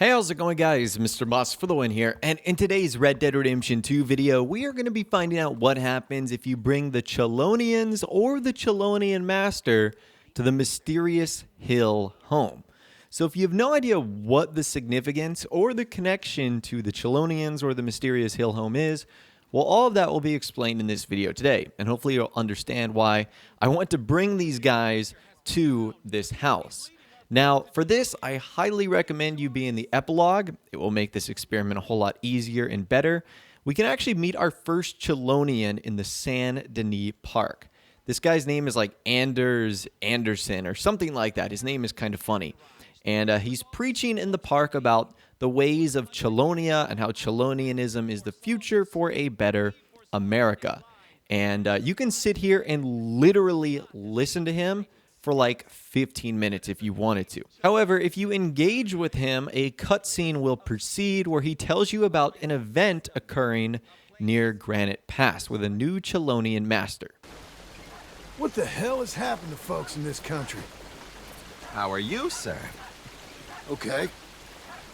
Hey, how's it going, guys? Mr. Boss for the win here, and in today's Red Dead Redemption 2 video, we are going to be finding out what happens if you bring the Chelonians or the Chelonian Master to the mysterious hill home. So if you have no idea what the significance or the connection to the Chelonians or the mysterious hill home is, well, all of that will be explained in this video today, and hopefully you'll understand why I want to bring these guys to this house. Now, for this, I highly recommend you be in the epilogue. It will make this experiment a whole lot easier and better. We can actually meet our first Chelonian in the San Denis Park. This guy's name is like Anders Anderson or something like that. His name is kind of funny. And he's preaching in the park about the ways of Chelonia and how Chelonianism is the future for a better America. And you can sit here and literally listen to him for like 15 minutes if you wanted to. However, if you engage with him, a cutscene will proceed where he tells you about an event occurring near Granite Pass with a new Chelonian Master. What the hell has happened to folks in this country? How are you, sir? Okay.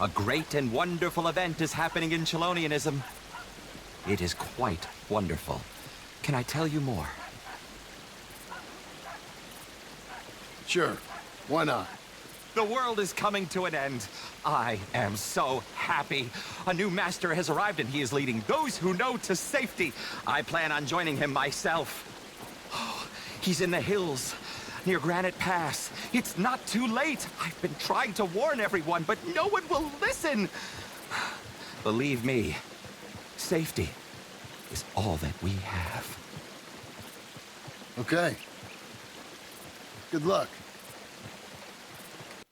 A great and wonderful event is happening in Chelonianism. It is quite wonderful. Can I tell you more? Sure. Why not? The world is coming to an end. I am so happy. A new master has arrived and he is leading those who know to safety. I plan on joining him myself. Oh, he's in the hills near Granite Pass. It's not too late. I've been trying to warn everyone, but no one will listen. Believe me, safety is all that we have. Okay. Good luck.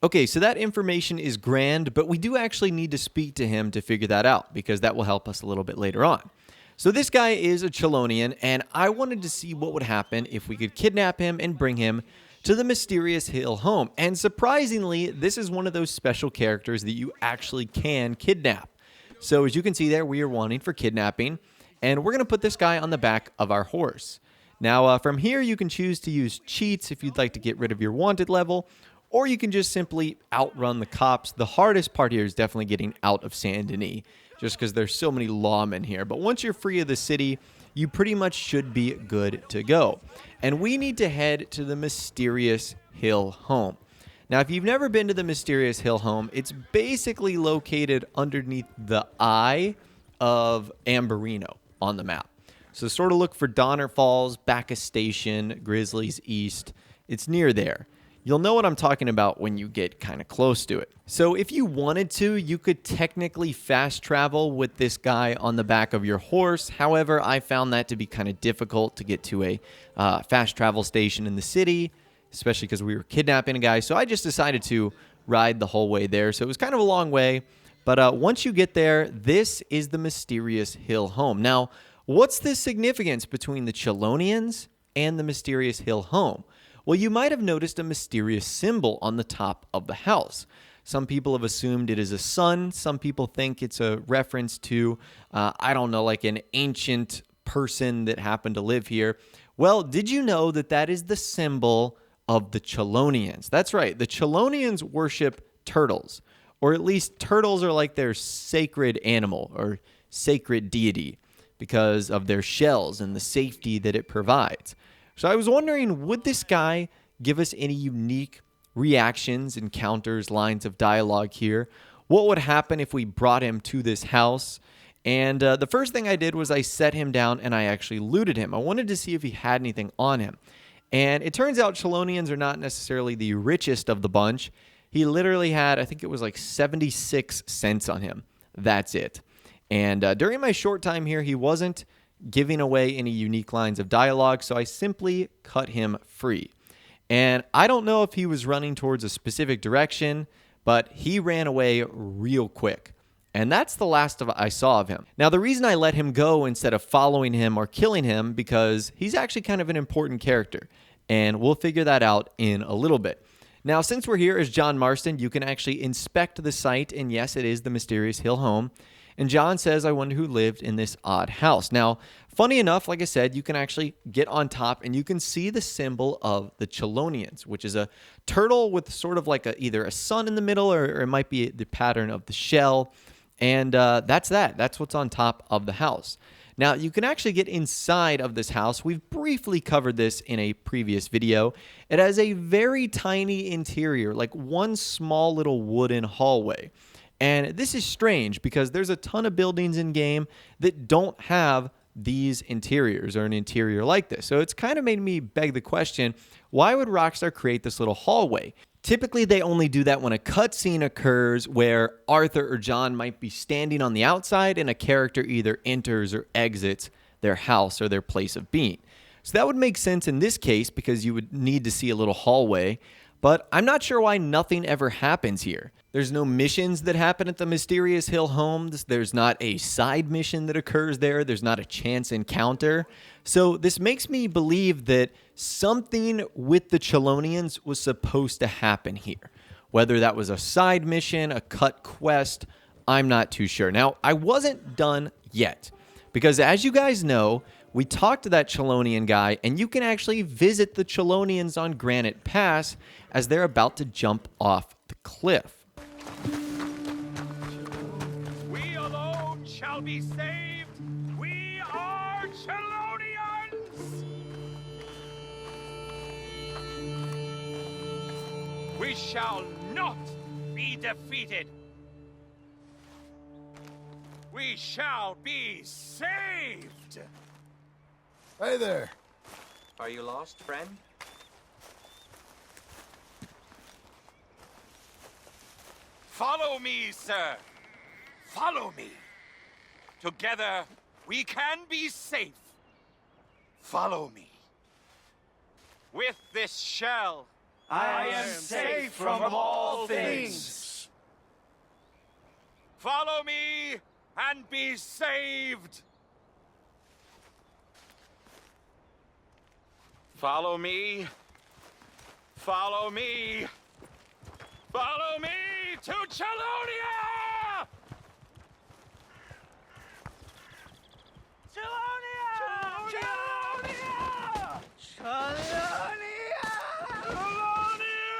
Okay, so that information is grand, but we do actually need to speak to him to figure that out, because that will help us a little bit later on. So this guy is a Chelonian, and I wanted to see what would happen if we could kidnap him and bring him to the mysterious hill home. And surprisingly, this is one of those special characters that you actually can kidnap. So as you can see there, we are wanting for kidnapping, and we're going to put this guy on the back of our horse. Now, from here, you can choose to use cheats if you'd like to get rid of your wanted level, or you can just simply outrun the cops. The hardest part here is definitely getting out of San Denis, just because there's so many lawmen here. But once you're free of the city, you pretty much should be good to go. And we need to head to the mysterious hill home. Now, if you've never been to the mysterious hill home, it's basically located underneath the eye of Amberino on the map. So sort of look for Donner Falls, Bacchus Station, Grizzlies East. It's near there. You'll know what I'm talking about when you get kind of close to it. So if you wanted to, you could technically fast travel with this guy on the back of your horse. However, I found that to be kind of difficult to get to a fast travel station in the city, especially because we were kidnapping a guy. So I just decided to ride the whole way there. So it was kind of a long way. But once you get there, this is the mysterious hill home. Now, what's the significance between the Chelonians and the mysterious hill home? Well, you might have noticed a mysterious symbol on the top of the house. Some people have assumed it is a sun. Some people think it's a reference to, I don't know, like an ancient person that happened to live here. Well, did you know that that is the symbol of the Chelonians? That's right. The Chelonians worship turtles, or at least turtles are like their sacred animal or sacred deity because of their shells and the safety that it provides. So I was wondering, would this guy give us any unique reactions, encounters, lines of dialogue here? What would happen if we brought him to this house? And the first thing I did was I set him down and I actually looted him. I wanted to see if he had anything on him. And it turns out Chelonians are not necessarily the richest of the bunch. He literally had, I think it was like 76 cents on him. That's it. And during my short time here, he wasn't giving away any unique lines of dialogue, so I simply cut him free. And I don't know if he was running towards a specific direction, but he ran away real quick. And that's the last I saw of him. Now, the reason I let him go instead of following him or killing him, because he's actually kind of an important character, and we'll figure that out in a little bit. Now, since we're here as John Marston, you can actually inspect the site, and yes, it is the Mysterious Hill home. And John says, I wonder who lived in this odd house. Now, funny enough, like I said, you can actually get on top and you can see the symbol of the Chelonians, which is a turtle with sort of like either a sun in the middle or it might be the pattern of the shell. And that's that. That's what's on top of the house. Now, you can actually get inside of this house. We've briefly covered this in a previous video. It has a very tiny interior, like one small little wooden hallway. And this is strange because there's a ton of buildings in game that don't have these interiors or an interior like this. So it's kind of made me beg the question, why would Rockstar create this little hallway? Typically, they only do that when a cutscene occurs where Arthur or John might be standing on the outside and a character either enters or exits their house or their place of being. So that would make sense in this case because you would need to see a little hallway. But I'm not sure why nothing ever happens here. There's no missions that happen at the Mysterious Hill homes. There's not a side mission that occurs there. There's not a chance encounter. So this makes me believe that something with the Chelonians was supposed to happen here. Whether that was a side mission, a cut quest, I'm not too sure. Now, I wasn't done yet because as you guys know, we talked to that Chelonian guy, and you can actually visit the Chelonians on Granite Pass as they're about to jump off the cliff. We alone shall be saved. We are Chelonians. We shall not be defeated. We shall be saved. Hey there. Are you lost, friend? Follow me, sir. Follow me. Together, we can be safe. Follow me. With this shell, I am safe from all things. Follow me and be saved. Follow me. Follow me. Follow me to Chelonia! Chelonia! Chelonia! Chelonia! Chelonia!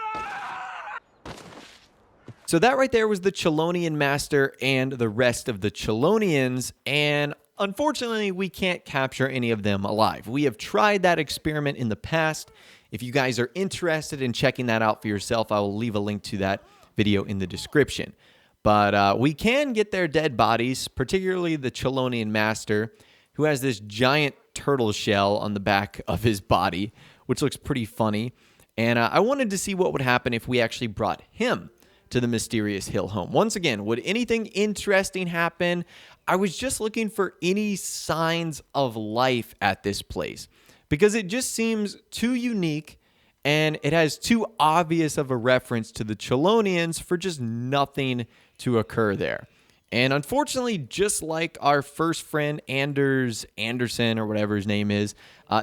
So that right there was the Chelonian Master and the rest of the Chelonians, and unfortunately, we can't capture any of them alive. We have tried that experiment in the past. If you guys are interested in checking that out for yourself, I will leave a link to that video in the description. But we can get their dead bodies, particularly the Chelonian Master, who has this giant turtle shell on the back of his body, which looks pretty funny. And I wanted to see what would happen if we actually brought him to the Mysterious Hill home. Once again, would anything interesting happen? I was just looking for any signs of life at this place because it just seems too unique and it has too obvious of a reference to the Chelonians for just nothing to occur there. And unfortunately, just like our first friend Anderson or whatever his name is,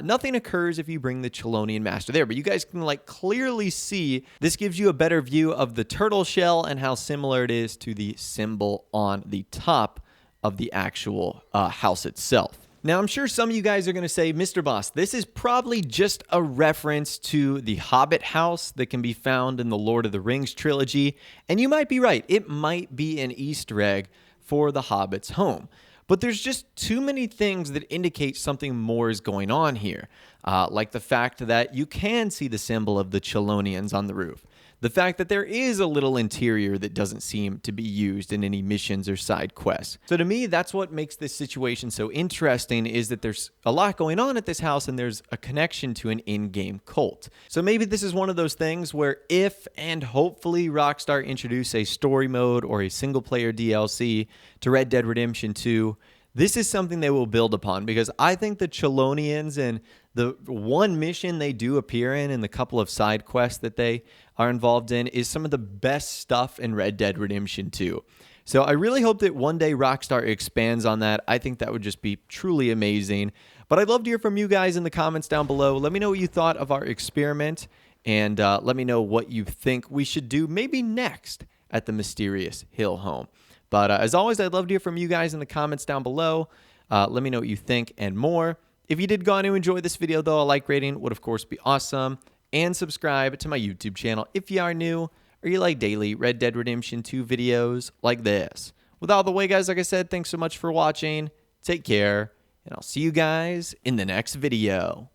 nothing occurs if you bring the Chelonian Master there. But you guys can clearly see this gives you a better view of the turtle shell and how similar it is to the symbol on the top of the actual house itself. Now, I'm sure some of you guys are going to say, Mr. Boss, this is probably just a reference to the Hobbit house that can be found in the Lord of the Rings trilogy. And you might be right. It might be an Easter egg for the Hobbit's home. But there's just too many things that indicate something more is going on here. Like the fact that you can see the symbol of the Chelonians on the roof. The fact that there is a little interior that doesn't seem to be used in any missions or side quests. So to me, that's what makes this situation so interesting, is that there's a lot going on at this house and there's a connection to an in-game cult. So maybe this is one of those things where if and hopefully Rockstar introduce a story mode or a single-player DLC to Red Dead Redemption 2, this is something they will build upon, because I think the Chelonians and the one mission they do appear in and the couple of side quests that they are involved in is some of the best stuff in Red Dead Redemption 2. So I really hope that one day Rockstar expands on that. I think that would just be truly amazing. But I'd love to hear from you guys in the comments down below. Let me know what you thought of our experiment. and let me know what you think we should do maybe next at the mysterious hill home. But as always, I'd love to hear from you guys in the comments down below. Let me know what you think and more. If you did go on to enjoy this video, though, a like rating would, of course, be awesome. And subscribe to my YouTube channel if you are new or you like daily Red Dead Redemption 2 videos like this. With all the way, guys, like I said, thanks so much for watching. Take care, and I'll see you guys in the next video.